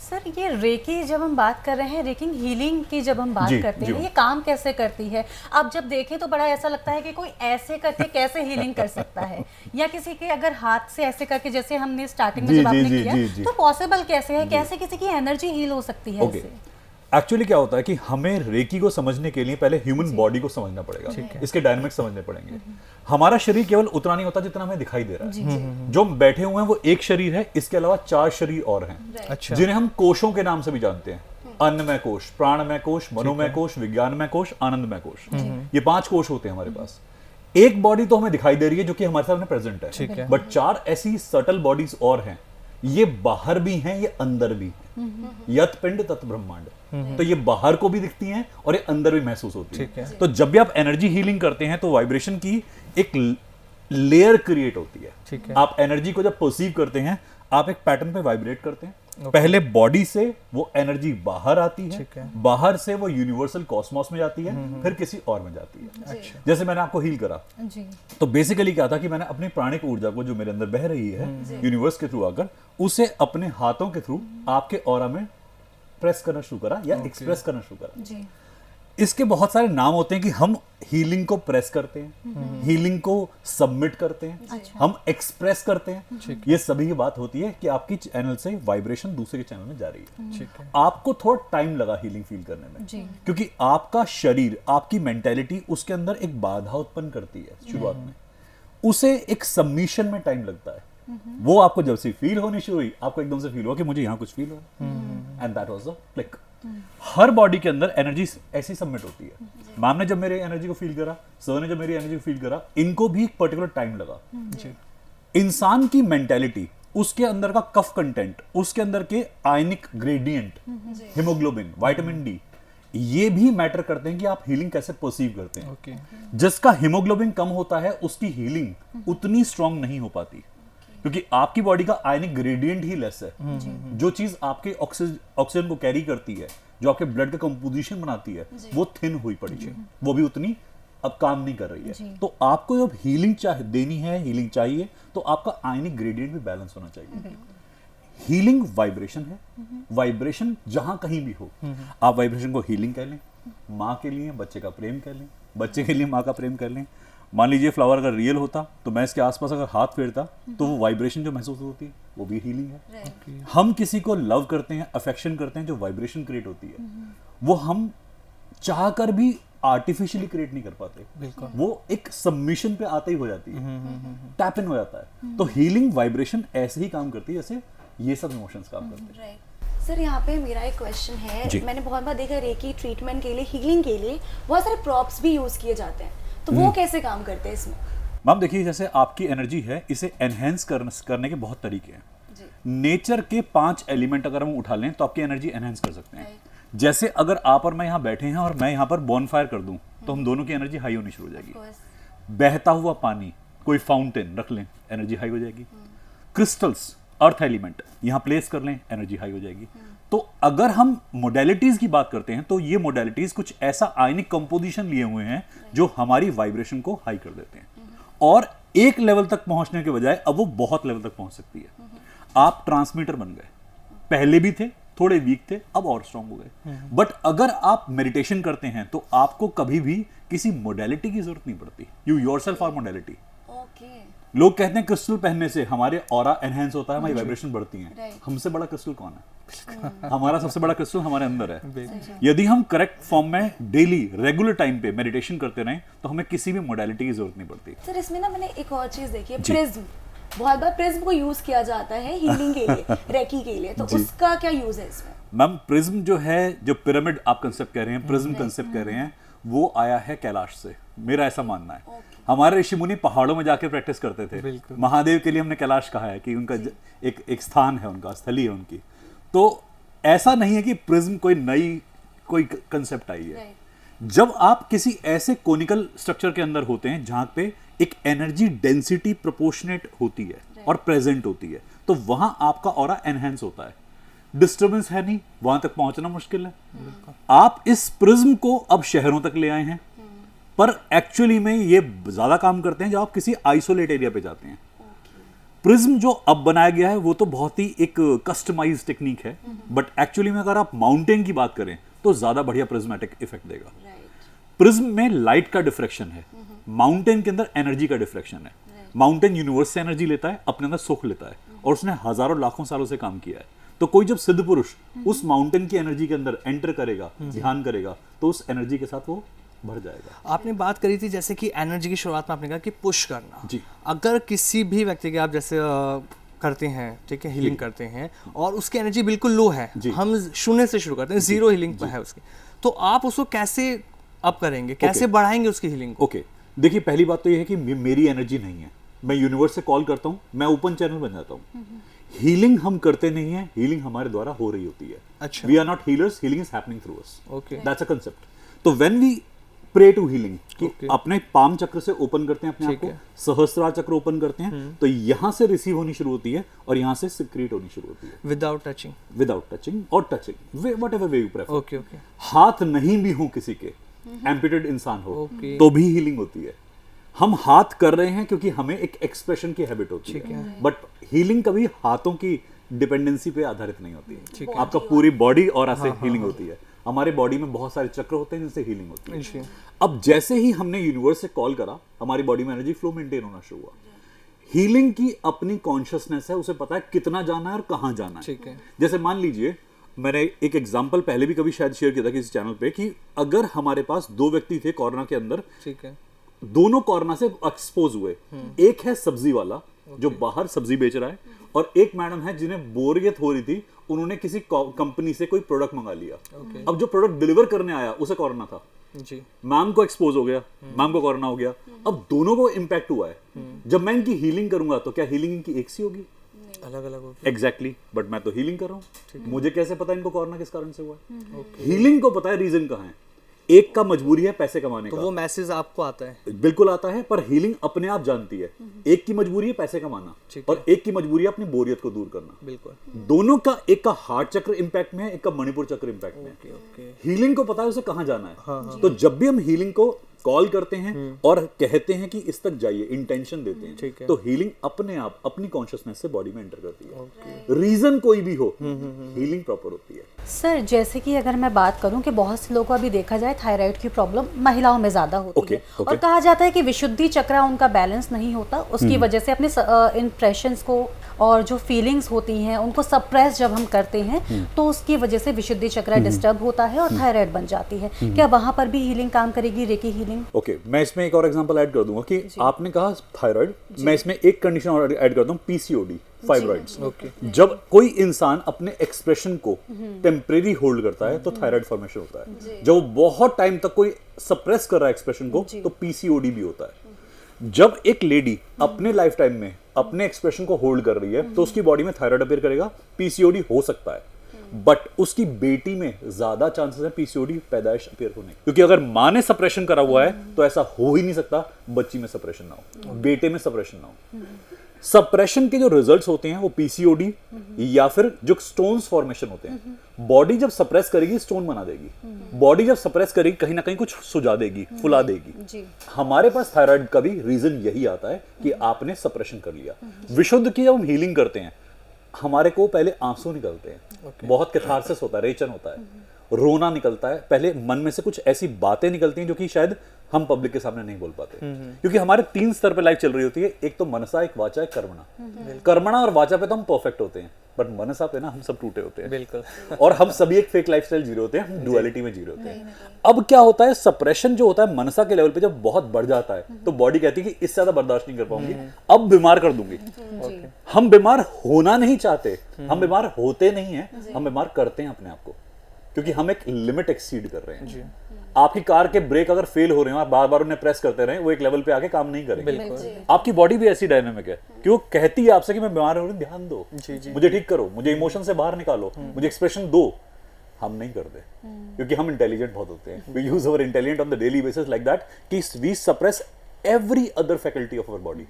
Sir ये recce जब हम बात कर रहे हैं, रेकिंग हीलिंग की जब हम बात करते हैं, ये काम कैसे करती है? आप जब देखें तो बड़ा ऐसा लगता है कि कोई ऐसे करके कैसे हीलिंग कर सकता है, या किसी के अगर हाथ से ऐसे करके, जैसे हमने स्टार्टिंग में जब आपने किया, तो पॉसिबल कैसे है, कैसे किसी की एनर्जी हील हो सकती है ऐसे? एक्चुअली क्या होता है कि हमें रेकी को समझने के लिए पहले ह्यूमन बॉडी को समझना पड़ेगा, इसके डायनामिक्स समझने पड़ेंगे। हमारा शरीर केवल उतना नहीं होता जितना हमें दिखाई दे रहा है। जो हम बैठे हुए हैं वो एक शरीर है, इसके अलावा 4 शरीर और हैं, जिन्हें हम कोशों के नाम से भी जानते हैं। अन्नमय कोश, प्राणमय कोश, मनोमय कोश, विज्ञानमय कोश, आनंदमय कोश। ये 5 कोश होते हैं हमारे पास। एक बॉडी तो हमें दिखाई दे रही है जो कि हमारे सामने प्रेजेंट है, बट 4 ऐसी सटल बॉडीज और हैं। ये बाहर भी हैं, ये अंदर भी हैं। यत पिंड तत् ब्रह्मांड। तो ये बाहर को भी दिखती हैं और ये अंदर भी महसूस होती है। तो जब भी आप एनर्जी हीलिंग करते हैं तो वाइब्रेशन की एक लेयर क्रिएट होती है। आप एनर्जी को जब परसीव करते हैं, आप एक पैटर्न पे वाइब्रेट करते हैं। पहले बॉडी से वो एनर्जी बाहर आती है, बाहर से वो यूनिवर्सल कॉस्मोस में जाती है, फिर किसी और में जाती है। अच्छा। जैसे मैंने आपको हील करा, तो बेसिकली क्या था कि मैंने अपनी प्राणिक ऊर्जा को जो मेरे अंदर बह रही है यूनिवर्स के थ्रू आकर, उसे अपने हाथों के थ्रू आपके ऑरा में प्रेस करना शुरू करा या एक्सप्रेस करना शुरू करा। इसके बहुत सारे नाम होते हैं कि हम हीलिंग को प्रेस करते हैं, हीलिंग को सबमिट करते हैं, अच्छा। हम एक्सप्रेस करते हैं। ये सभी की बात होती है कि आपकी चैनल से वाइब्रेशन दूसरे के चैनल में जा रही है। आपको थोड़ा टाइम लगा हीलिंग फील करने में, क्योंकि आपका शरीर, आपकी मेंटालिटी उसके अंदर एक बाधा उत्पन्न करती है शुरुआत में। उसे एक सबमिशन में टाइम लगता है। वो आपको जब से फील होनी शुरू हुई, आपको एकदम से फील हुआ कि मुझे यहाँ कुछ फील हो, and that was the click. Her body के अंदर एनर्जी ऐसी सबमिट होती है। मैम ने जब मेरे एनर्जी को फील करा, सर ने जब मेरी एनर्जी को फील करा, इनको भी एक पर्टिकुलर टाइम लगा। इंसान की मेंटालिटी, उसके अंदर का कफ कंटेंट, उसके अंदर के आयनिक ग्रेडियंट, हीमोग्लोबिन, विटामिन डी, ये भी मैटर करते हैं कि आप हीलिंग कैसे परसीव करते हैं। जिसका हीमोग्लोबिन कम होता है उसकी हीलिंग उतनी स्ट्रांग नहीं हो पाती, क्योंकि आपकी बॉडी का आयनिक ग्रेडियंट ही लेस है। जो चीज आपके ऑक्सीजन को कैरी करती है, जो आपके ब्लड का कंपोजिशन बनाती है, वो थिन हुई पड़ी है, वो भी उतनी अब काम नहीं कर रही है। तो आपको जब हीलिंग देनी है, हीलिंग चाहिए, तो आपका आयनिक ग्रेडियंट भी बैलेंस होना चाहिए। हीलिंग वाइब्रेशन है, वाइब्रेशन जहां कहीं भी हो, आप वाइब्रेशन को हीलिंग कह लें, माँ के लिए बच्चे का प्रेम कर लें, बच्चे के लिए माँ का प्रेम कर लें। मान लीजिए फ्लावर अगर रियल होता तो मैं इसके आसपास अगर हाथ फेरता तो वो वाइब्रेशन जो महसूस होती है वो भी हीलिंग है। हम किसी को लव करते हैं, अफेक्शन करते हैं, जो वाइब्रेशन क्रिएट होती है वो हम चाहकर भी आर्टिफिशियली क्रिएट नहीं कर पाते। वो एक सबमिशन पे आते ही हो जाती है, टैप इन हो जाता है। तो हीलिंग वाइब्रेशन ऐसे ही काम करती है जैसे ये सब इमोशंस काम करते हैं। सर यहाँ पे मेरा एक क्वेश्चन है, मैंने बहुत बार देखा रेकी ट्रीटमेंट के लिए, हीलिंग के लिए बहुत सारे प्रॉप्स भी यूज किए जाते हैं, तो वो कैसे काम करते हैं इसमें? मैम देखिए, जैसे आपकी एनर्जी है, इसे एनहेंस करने के बहुत तरीके हैं। नेचर के 5 एलिमेंट अगर हम उठा लें तो आपकी एनर्जी एनहेंस कर सकते हैं। जैसे अगर आप और मैं यहाँ बैठे हैं और मैं यहाँ पर बॉनफायर कर दूं तो हम दोनों की एनर्जी हाई होनी शुरू हो जाएगी। बहता हुआ पानी, कोई फाउंटेन रख लें, एनर्जी हाई हो जाएगी। क्रिस्टल्स, अर्थ एलिमेंट यहाँ प्लेस कर लें, एनर्जी हाई हो जाएगी। तो अगर हम मोडेलिटीज की बात करते हैं तो ये मोडेलिटीज कुछ ऐसा आयनिक कंपोजिशन लिए हुए हैं जो हमारी वाइब्रेशन को हाई कर देते हैं, और एक लेवल तक पहुंचने के बजाय अब वो बहुत लेवल तक पहुंच सकती है। आप ट्रांसमीटर बन गए, पहले भी थे, थोड़े वीक थे, अब और स्ट्रांग हो गए। बट अगर आप मेडिटेशन करते हैं तो आपको कभी भी किसी मोडेलिटी की जरूरत नहीं पड़ती। You yourself are modality. लोग कहते हैं क्रिस्टल पहनने से हमारे ऑरा एनहेंस होता है, हमारी वाइब्रेशन बढ़ती है। हमसे बड़ा क्रिस्टल कौन है? हमारा सबसे बड़ा क्रिस्टल हमारे अंदर है। यदि हम करेक्ट फॉर्म में डेली रेगुलर टाइम पे मेडिटेशन करते रहें तो हमें किसी भी मोडेलिटी की जरूरत नहीं पड़ती। सर इसमें ना मैंने एक और चीज देखी है, प्रिज्म। बहुत बार प्रिज्म को यूज किया जाता है हीलिंग के लिए, रेकी के लिए, तो उसका क्या यूज है इसमें? मैम प्रिज्म जो है, जो पिरामिड आप कंसेप्ट कह रहे हैं, प्रिज्म कंसेप्ट कह रहे हैं, वो आया है कैलाश से, मेरा ऐसा मानना है। हमारे ऋषि मुनि पहाड़ों में जाके प्रैक्टिस करते थे। महादेव के लिए हमने कैलाश कहा है कि उनका एक स्थान है, उनका स्थली है उनकी। तो ऐसा नहीं है कि प्रिज्म कोई नई कोई कंसेप्ट आई है। जब आप किसी ऐसे कोनिकल स्ट्रक्चर के अंदर होते हैं जहां पे एक एनर्जी डेंसिटी प्रोपोर्शनेट होती है और प्रेजेंट होती है, तो वहां आपका ऑरा एनहेंस होता है। डिस्टर्बेंस है नहीं, वहां तक पहुंचना मुश्किल है। आप इस प्रिज्म को अब शहरों तक ले आए हैं, पर एक्चुअली में ये ज्यादा काम करते हैं जब आप किसी आइसोलेट एरिया पे जाते हैं। प्रिज्म जो अब बनाया गया है वो तो बहुत ही एक कस्टमाइज टेक्निक है, बट एक्चुअली में अगर आप माउंटेन की बात करें तो ज्यादा बढ़िया प्रिज्मेटिक इफेक्ट देगा। प्रिज्म में लाइट का डिफ्रेक्शन है, माउंटेन के अंदर एनर्जी का डिफ्रेक्शन है। माउंटेन यूनिवर्स से एनर्जी लेता है, अपने अंदर सोख लेता है, और उसने हजारों लाखों सालों से काम किया है। तो कोई जब सिद्ध पुरुष उस माउंटेन की एनर्जी के अंदर एंटर करेगा, ध्यान करेगा, तो उस एनर्जी के साथ वो भर जाएगा। आपने बात करी थी जैसे कि एनर्जी की शुरुआत में आपने कहा कि पुश करना। जी। अगर किसी भी व्यक्ति के आप जैसे करते हैं, ठीक है, हीलिंग करते हैं और उसकी एनर्जी बिल्कुल लो है, हम शून्य से शुरू करते हैं, जीरो हीलिंग पर है उसकी, तो आप उसको कैसे अप करेंगे, कैसे बढ़ाएंगे उसकी हीलिंग को? ओके, देखिए पहली बात तो ये है कि मेरी एनर्जी नहीं है, मैं यूनिवर्स से कॉल करता हूँ, मैं ओपन चैनल बन जाता हूँ। हीलिंग हम करते नहीं है, हीलिंग हमारे द्वारा हो रही होती है। अच्छा। We are not healers, healing is happening through us. Okay, that's a concept. तो when we pray to healing, कि अपने पाम चक्र से ओपन करते हैं अपने आप को, सहस्त्रार चक्र ओपन करते हैं, तो यहां से रिसीव होनी शुरू होती है और यहां से सिक्रेट होनी शुरू होती है, विदाउट टचिंग और touching, whatever way you prefer. Okay okay. हाथ नहीं भी हो किसी के, एम्पुटेड इंसान हो, तो भी हीलिंग होती है। हम हाथ कर रहे हैं क्योंकि हमें एक एक्सप्रेशन की हैबिट होती है, बट हीलिंग कभी हाथों की डिपेंडेंसी पे आधारित नहीं होती है। आपका पूरी बॉडी और ऐसे हीलिंग होती है। हमारे बॉडी में बहुत सारे चक्र होते हैं जिनसे हीलिंग होती है। अब जैसे ही हमने यूनिवर्स से कॉल करा, हमारी बॉडी में एनर्जी फ्लो मेंटेन होना शुरू हुआ। हीलिंग की अपनी कॉन्शियसनेस है, उसे पता है कितना जाना है और कहां जाना है। जैसे मान लीजिए, मैंने एक एग्जांपल पहले भी कभी शायद शेयर किया था किसी चैनल पे, कि अगर हमारे पास दो व्यक्ति थे कोरोना के अंदर, ठीक है, दोनों कोरोना से एक्सपोज हुए। एक है सब्जी वाला जो बाहर सब्जी बेच रहा है, और एक मैडम है जिन्हें बोरियत हो रही थी, उन्होंने किसी कंपनी से कोई प्रोडक्ट मंगा लिया। अब जो प्रोडक्ट डिलीवर करने आया उसे कोरोना था जी, मैम को एक्सपोज हो गया, मैम को कोरोना हो गया। अब दोनों को इंपैक्ट हुआ है। जब मैं इनकी हीलिंग करूंगा तो क्या हीलिंग इनकी एक सी होगी? अलग अलग होगी। एग्जैक्टली, बट मैं तो हीलिंग कर रहा हूँ, मुझे कैसे पता इनको कोरोना किस कारण से हुआ है? हीलिंग को पता है रीजन कहाँ है। एक का मजबूरी है पैसे कमाने का, वो मैसेज आपको आता है, बिल्कुल आता है, पर हीलिंग अपने आप जानती है। एक की मजबूरी है पैसे कमाना, और एक की मजबूरी है अपनी बोरियत को दूर करना। बिल्कुल, दोनों का, एक का हार्ट चक्र इंपैक्ट में है, एक का मणिपुर चक्र इंपैक्ट में है। हीलिंग को पता है उसे कहां जाना है। तो जब भी हम हीलिंग को कॉल करते हैं और कहते हैं कि इस तक जाइए, इंटेंशन देते हैं, तो हीलिंग अपने आप अपनी कॉन्शियसनेस से बॉडी में एंटर करती है। रीजन कोई भी हो, हीलिंग प्रॉपर होती है। सर, जैसे कि अगर मैं बात करूं कि बहुत से लोगों को अभी देखा जाए थायराइड की प्रॉब्लम महिलाओं में ज़्यादा होती है, और कहा जाता है कि विशुद्धि चक्र उनका बैलेंस नहीं होता, उसकी वजह से अपने इंप्रेशंस को और जो फीलिंग्स होती हैं उनको सप्रेस जब हम करते हैं, तो उसकी वजह से विशुद्धि चक्र डिस्टर्ब होता है और थायराइड बन जाती है। क्या वहां पर भी हीलिंग काम करेगी, रेकी हीलिंग? ओके, मैं इसमें एक और एग्जांपल ऐड कर दूंगा कि आपने कहा थायराइड, मैं इसमें एक कंडीशन और ऐड करता हूं, पीसीओडी, फाइब्रॉइड्स। जब कोई इंसान अपने एक्सप्रेशन को टेम्परेरी होल्ड करता है तो थायराइड फॉर्मेशन होता है। जब वो बहुत टाइम तक कोई सप्रेस कर रहा है एक्सप्रेशन को, तो पीसीओडी भी होता है। जब एक लेडी अपने लाइफ टाइम में अपने एक्सप्रेशन को होल्ड कर रही है, तो उसकी बॉडी में थायराइड अपीयर करेगा, पीसीओडी हो सकता है, बट उसकी बेटी में ज्यादा चांसेस है पीसीओडी पैदाइश अपीयर होने, क्योंकि अगर मां ने सप्रेशन करा हुआ है तो ऐसा हो ही नहीं सकता बच्ची में सप्रेशन ना हो, बेटे में सप्रेशन ना हो। सप्रेशन के जो रिजल्ट्स होते हैं वो पीसीओडी या फिर जो स्टोन्स फॉर्मेशन होते हैं। बॉडी जब सप्रेस करेगी स्टोन बना देगी, बॉडी जब सप्रेस करेगी कहीं ना कहीं कुछ सुझा देगी, फुला देगी। हमारे पास थायराइड का भी रीजन यही आता है कि आपने सप्रेशन कर लिया। विशुद्ध की जब हम हीलिंग करते हैं, हमारे को पहले आंसू निकलते हैं, बहुत कैथारसिस होता है, रेचन होता है, रोना निकलता है, पहले मन में से कुछ ऐसी बातें निकलती हैं जो कि शायद हम पब्लिक के सामने नहीं बोल पाते, क्योंकि हमारे 3 स्तर पे लाइफ चल रही होती है। एक तो मनसा, एक वाचा, एक कर्मणा। कर्मणा और वाचा पे तो हम परफेक्ट होते हैं, बट मनसा पे ना हम सब टूटे होते हैं। बिल्कुल। और हम सभी एक फेक लाइफस्टाइल जी रहे होते हैं, हम डुअलिटी में जी रहे होते हैं। अब क्या होता है, सप्रेशन जो होता है मनसा के लेवल पे जब बहुत बढ़ जाता है, तो बॉडी कहती है कि इससे ज्यादा बर्दाश्त नहीं कर पाऊंगी, अब बीमार कर दूंगी। हम बीमार होना नहीं चाहते, हम बीमार होते नहीं है, हम बीमार करते हैं अपने आप को, क्योंकि हम एक लिमिट एक्सीड कर रहे हैं। आपकी कार के ब्रेक अगर फेल हो रहे हैं, आप बार बार उन्हें प्रेस करते रहे, वो एक लेवल पे आके काम नहीं करेंगे। आपकी बॉडी भी ऐसी डायनामिक है कि वो कहती है आपसे कि मैं बीमार हो रही हूं, ध्यान दो, मुझे ठीक करो, मुझे इमोशन से बाहर निकालो, मुझे एक्सप्रेशन दो। हम नहीं करते, क्योंकि हम इंटेलिजेंट बहुत होते हैं। We use our intelligent on the daily basis like that कि we suppress every other faculty of our body.